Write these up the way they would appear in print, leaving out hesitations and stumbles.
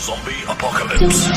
Zombie apocalypse.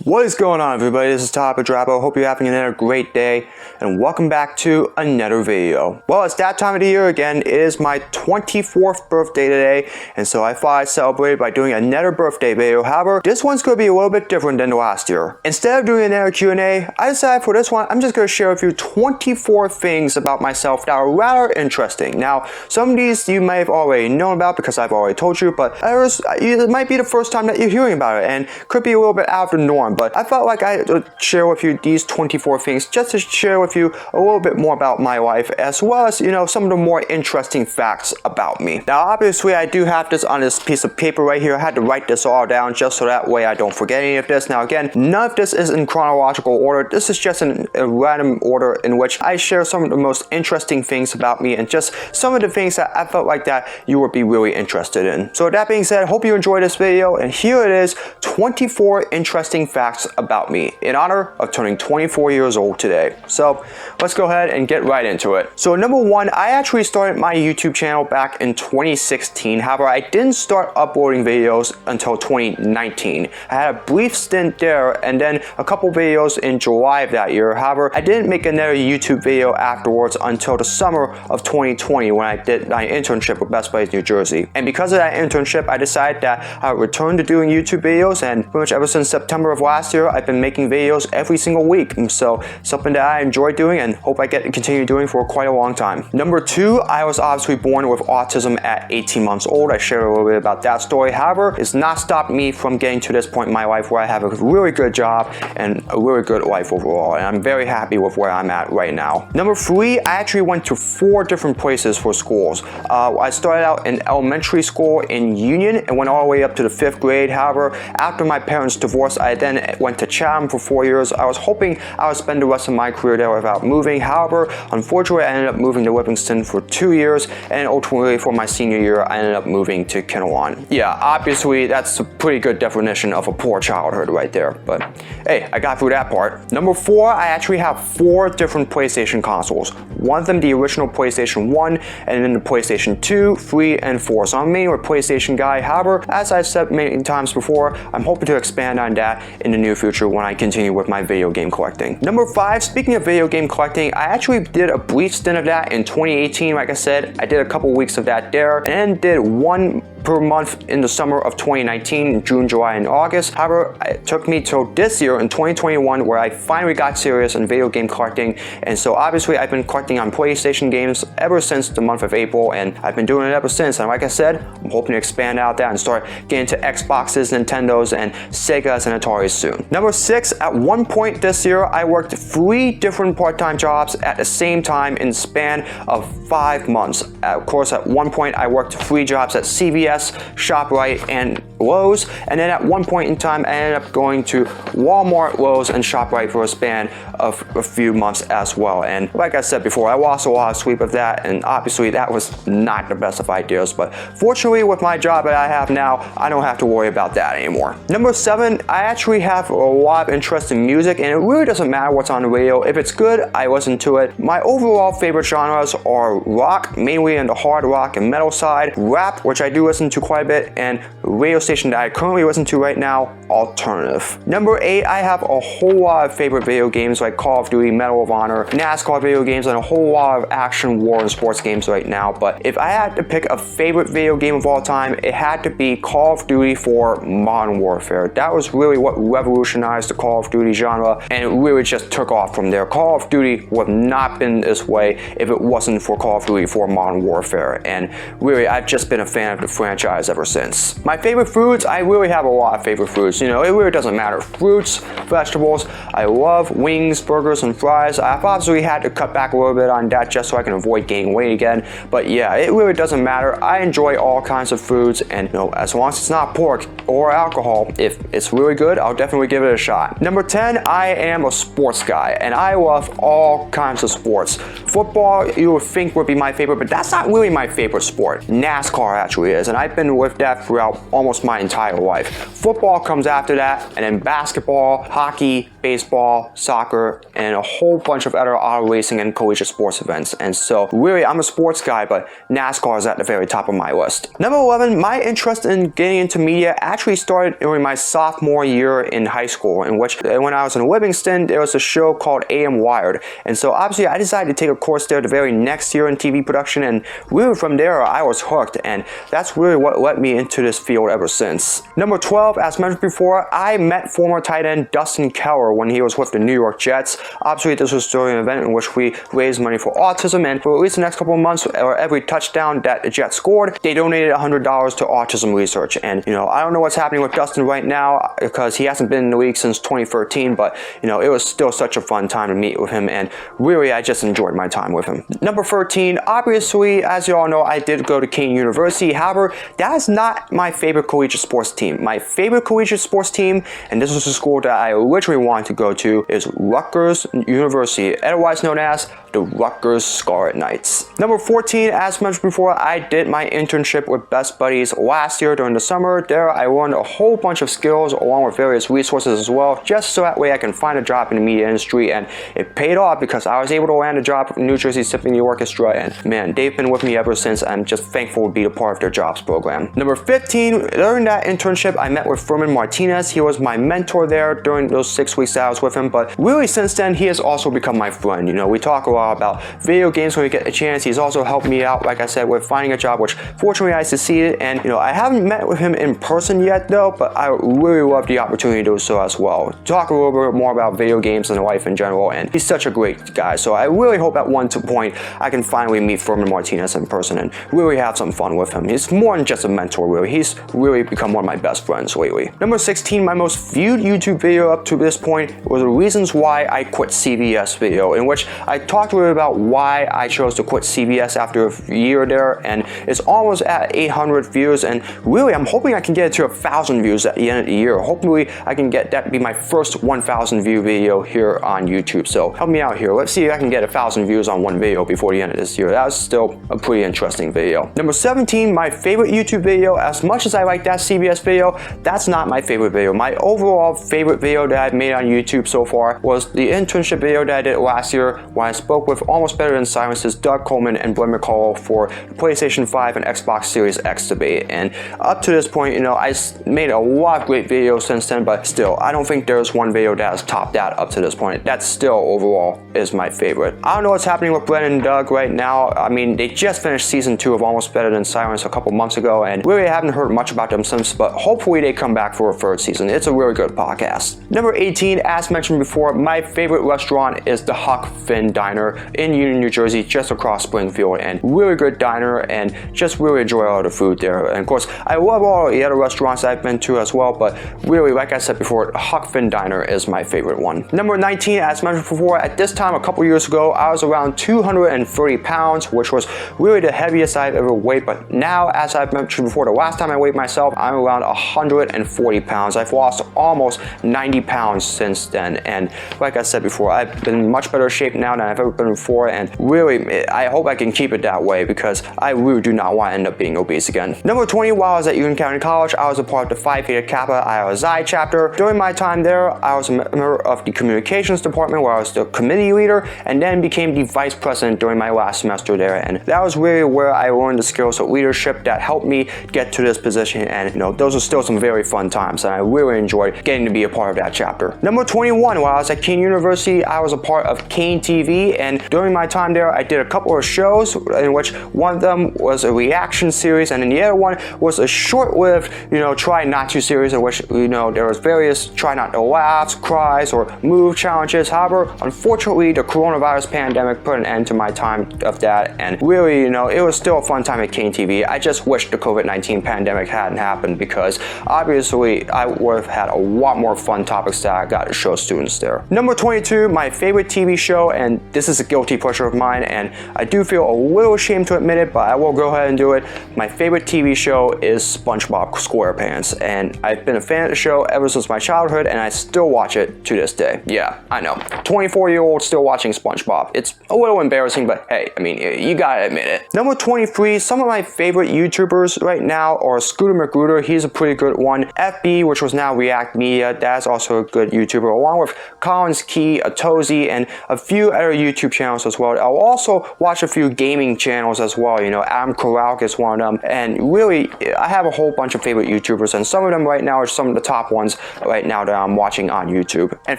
What is going on, everybody? This is Untitled Chapter. Hope you're having another great day, and welcome back to another video. Well, it's that time of the year again. It is my 24th birthday today, and so I thought I'd celebrate by doing another birthday video. However, this one's going to be a little bit different than the last year. Instead of doing another Q&A, I decided for this one, I'm just going to share with you 24 things about myself that are rather interesting. Now, some of these you may have already known about because I've already told you, but others, it might be the first time that you're hearing about it, and could be a little bit out of the norm. But I felt like I would share with you these 24 things just to share with you a little bit more about my life, as well as, some of the more interesting facts about me. Now, obviously, I do have this on this piece of paper right here. I had to write this all down just so that way I don't forget any of this. Now, again, none of this is in chronological order. This is just in a random order in which I share some of the most interesting things about me and just some of the things that I felt like that you would be really interested in. So with that being said, hope you enjoyed this video, and here it is, 24 interesting facts about me in honor of turning 24 years old today. So let's go ahead and get right into it. So number one, I actually started my YouTube channel back in 2016. However, I didn't start uploading videos until 2019. I had a brief stint there and then a couple videos in July of that year. However, I didn't make another YouTube video afterwards until the summer of 2020 when I did my internship with Best Buy New Jersey. And because of that internship, I decided that I would return to doing YouTube videos, and pretty much ever since September of last year, I've been making videos every single week. So something that I enjoy doing and hope I get to continue doing for quite a long time. Number two, I was obviously born with autism at 18 months old. I shared a little bit about that story. However, it's not stopped me from getting to this point in my life where I have a really good job and a really good life overall. And I'm very happy with where I'm at right now. Number three, I actually went to 4 different places for schools. I started out in elementary school in Union and went all the way up to the 5th grade. However, after my parents divorced, I then went to Chatham for 4 years. I was hoping I would spend the rest of my career there without moving. However, unfortunately, I ended up moving to Livingston for 2 years, and ultimately for my senior year, I ended up moving to Kinnelon. Yeah, obviously, that's a pretty good definition of a poor childhood right there, but hey, I got through that part. Number 4, I actually have 4 different PlayStation consoles. One of them, the original PlayStation 1, and then the PlayStation 2, 3, and 4. So I'm mainly a PlayStation guy. However, as I've said many times before, I'm hoping to expand on that in the near future when I continue with my video game collecting. Number 5, speaking of video game collecting, I actually did a brief stint of that in 2018. Like I said, I did a couple weeks of that there, and then did 1 per month in the summer of 2019, June, July, and August. However, it took me till this year in 2021 where I finally got serious in video game collecting, and so obviously I've been collecting on PlayStation games ever since the month of April, and I've been doing it ever since. And like I said, I'm hoping to expand out that and start getting to Xboxes, Nintendos, and Segas and Ataris soon. Number 6, at one point this year, I worked 3 different part-time jobs at the same time in the span of 5 months. Of course, at one point I worked 3 jobs at CVS, ShopRite, and Lowe's, and then at one point in time I ended up going to Walmart, Lowe's, and ShopRite for a span of a few months as well. And like I said before, I lost a lot of sleep of that, and obviously that was not the best of ideas, but fortunately with my job that I have now, I don't have to worry about that anymore. Number 7, I actually have a lot of interest in music, and it really doesn't matter what's on the radio. If it's good, I listen to it. My overall favorite genres are rock, mainly in the hard rock and metal side, rap, which I do listen to quite a bit, and radio station that I currently listen to right now, alternative. Number 8, I have a whole lot of favorite video games like Call of Duty, Medal of Honor, NASCAR video games, and a whole lot of action, war, and sports games right now. But if I had to pick a favorite video game of all time, it had to be Call of Duty for Modern Warfare. That was really what revolutionized the Call of Duty genre, and it really just took off from there. Call of Duty would have not been this way if it wasn't for Call of Duty for Modern Warfare, and really I've just been a fan of the franchise ever since. My favorite foods, I really have a lot of favorite foods. It really doesn't matter. Fruits, vegetables, I love wings, burgers, and fries. I've obviously had to cut back a little bit on that just so I can avoid gaining weight again, but yeah, it really doesn't matter. I enjoy all kinds of foods, and as long as it's not pork or alcohol, if it's really good, I'll definitely give it a shot. Number 10, I am a sports guy, and I love all kinds of sports. Football, you would think would be my favorite, but that's not really my favorite sport. NASCAR actually is, and I've been with that throughout almost my entire life. Football comes after that, and then basketball, hockey, baseball, soccer, and a whole bunch of other auto racing and collegiate sports events. And so really, I'm a sports guy, but NASCAR is at the very top of my list. Number 11, my interest in getting into media actually started during my sophomore year in high school, in which when I was in Livingston, there was a show called AM Wired. And so obviously I decided to take a course there the very next year in TV production, and really from there I was hooked, and that's really what led me into this field ever since. Number 12, as mentioned before, I met former tight end Dustin Keller when he was with the New York Jets. Obviously this was during an event in which we raised money for autism, and for at least the next couple of months, or every touchdown that the Jets scored, they donated $100 to autism research. And I don't know what's happening with Dustin right now because he hasn't been in the league since 2013, but it was still such a fun time to meet with him, and really I just enjoyed my time with him. Number 13, obviously, as you all know, I did go to Kean University. However, that is not my favorite collegiate sports team. My favorite collegiate sports team, and this was a school that I originally wanted to go to, is Rutgers University, otherwise known as the Rutgers Scarlet Knights. Number 14, as mentioned before, I did my internship with Best Buddies last year during the summer. There I learned a whole bunch of skills along with various resources as well, just so that way I can find a job in the media industry, and it paid off because I was able to land a job in New Jersey Symphony Orchestra, and man, they've been with me ever since. I'm just thankful to be a part of their jobs program. Number 15, during that internship, I met with Furman Martinez. He was my mentor there during those 6 weeks that I was with him, but really since then, he has also become my friend. We talk a lot about video games when we get a chance. He's also helped me out, like I said, with finding a job, which fortunately I succeeded, and I haven't met with him in person yet though, but I really love the opportunity to do so as well. Talk a little bit more about video games and life in general, and he's such a great guy, so I really hope at one point I can finally meet Furman Martinez in person and really have some fun with him. He's more than just a mentor, really. He's really become one of my best friends lately. Number 16, my most viewed YouTube video up to this point was the reasons why I quit CBS video, in which I talked a little about why I chose to quit CBS after a year there, and it's almost at 800 views, and really I'm hoping I can get it to 1,000 views at the end of the year. Hopefully I can get that to be my first 1,000 view video here on YouTube, so help me out here. Let's see if I can get 1,000 views on one video before the end of this year. That was still a pretty interesting video. Number 17, my favorite YouTube video. As much as I like that CBS video, that's not my favorite video. My overall favorite video that I've made on YouTube so far was the internship video that I did last year when I spoke with Almost Better Than Silence's Doug Coleman and Blaine McCullough for the PlayStation 5 and Xbox Series X debate. And up to this point, I made a lot of great videos since then, but still, I don't think there's one video that has topped that up to this point. That still overall is my favorite. I don't know what's happening with Blaine and Doug right now. I mean, they just finished season 2 of Almost Better Than Silence a couple months ago, and really haven't heard much about them since, but hopefully they come back for a 3rd season. It's a really good podcast. Number 18, as mentioned before, my favorite restaurant is the Huck Finn Diner in Union, New Jersey, just across Springfield, and really good diner, and just really enjoy all the food there. And of course, I love all the other restaurants I've been to as well, but really, like I said before, Huck Finn Diner is my favorite one. Number 19, as mentioned before, at this time a couple years ago, I was around 230 pounds, which was really the heaviest I've ever weighed, but now, as I've mentioned before, the last time I weighed myself, I'm around 140 pounds. I've lost almost 90 pounds since then, and like I said before, I've been in much better shape now than I've ever been before, and really, I hope I can keep it that way because I really do not want to end up being obese again. Number 20, while I was at Union County College, I was a part of the Phi Theta Kappa Iota chapter. During my time there, I was a member of the communications department where I was the committee leader, and then became the vice president during my last semester there, and that was really where I learned the skills of leadership that helped me get to this position, and those are still some very fun times, and I really enjoyed getting to be a part of that chapter. Number 21, while I was at Kean University, I was a part of Kean TV, and during my time there, I did a couple of shows in which one of them was a reaction series, and then the other one was a short-lived, try not to series in which, there was various try not to laugh, cries, or move challenges. However, unfortunately, the coronavirus pandemic put an end to my time of that, and really, it was still a fun time at Kean TV. I just wish the COVID-19 pandemic hadn't happened because obviously I would have had a lot more fun topics that I got to show students there. Number 22, my favorite TV show, and this is a guilty pleasure of mine, and I do feel a little ashamed to admit it, but I will go ahead and do it. My favorite TV show is SpongeBob SquarePants, and I've been a fan of the show ever since my childhood, and I still watch it to this day. Yeah, I know. 24-year-old still watching SpongeBob. It's a little embarrassing, but hey, I mean, you gotta admit it. Number 23, some of my favorite YouTubers right now are Scooter McGruder. He's a pretty good one. FB, which was now React Media, that's also a good YouTuber. YouTuber, along with Collins Key, Atozy, and a few other YouTube channels as well. I'll also watch a few gaming channels as well. You know, Adam Koralk is one of them, and really, I have a whole bunch of favorite YouTubers, and some of them right now are some of the top ones right now that I'm watching on YouTube. And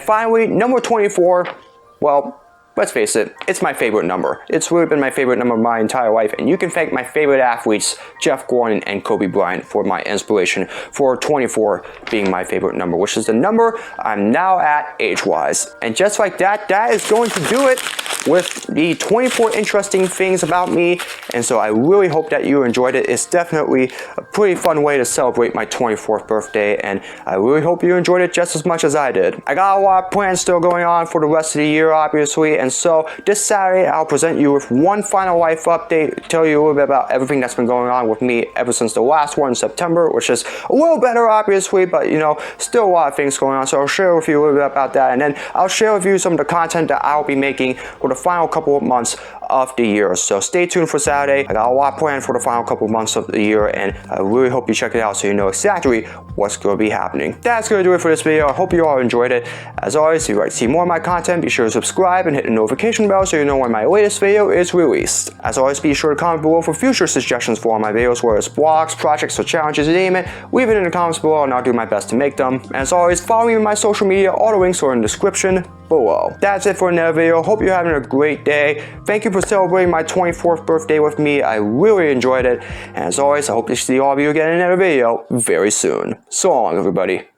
finally, number 24, well, let's face it, it's my favorite number. It's really been my favorite number my entire life, and you can thank my favorite athletes, Jeff Gordon and Kobe Bryant, for my inspiration for 24 being my favorite number, which is the number I'm now at age-wise. And just like that, that is going to do it with the 24 interesting things about me, and so I really hope that you enjoyed it. It's definitely a pretty fun way to celebrate my 24th birthday, and I really hope you enjoyed it just as much as I did. I got a lot of plans still going on for the rest of the year, obviously, and so this Saturday I'll present you with one final life update, tell you a little bit about everything that's been going on with me ever since the last one in September, which is a little better obviously, but you know, still a lot of things going on, so I'll share with you a little bit about that, and then I'll share with you some of the content that I'll be making for the final couple of months of the year. So stay tuned for Saturday. I got a lot planned for the final couple of months of the year, and I really hope you check it out so you know exactly what's going to be happening. That's going to do it for this video. I hope you all enjoyed it. As always, if you'd like to see more of my content, be sure to subscribe and hit the notification bell so you know when my latest video is released. As always, be sure to comment below for future suggestions for all my videos, whether it's blogs, projects, or challenges, you name it. Leave it in the comments below and I'll do my best to make them. And as always, follow me on my social media. All the links are in the description below. That's it for another video. Hope you're having a great day. Thank you for celebrating my 24th birthday with me. I really enjoyed it. And as always, I hope to see all of you again in another video very soon. So long, everybody.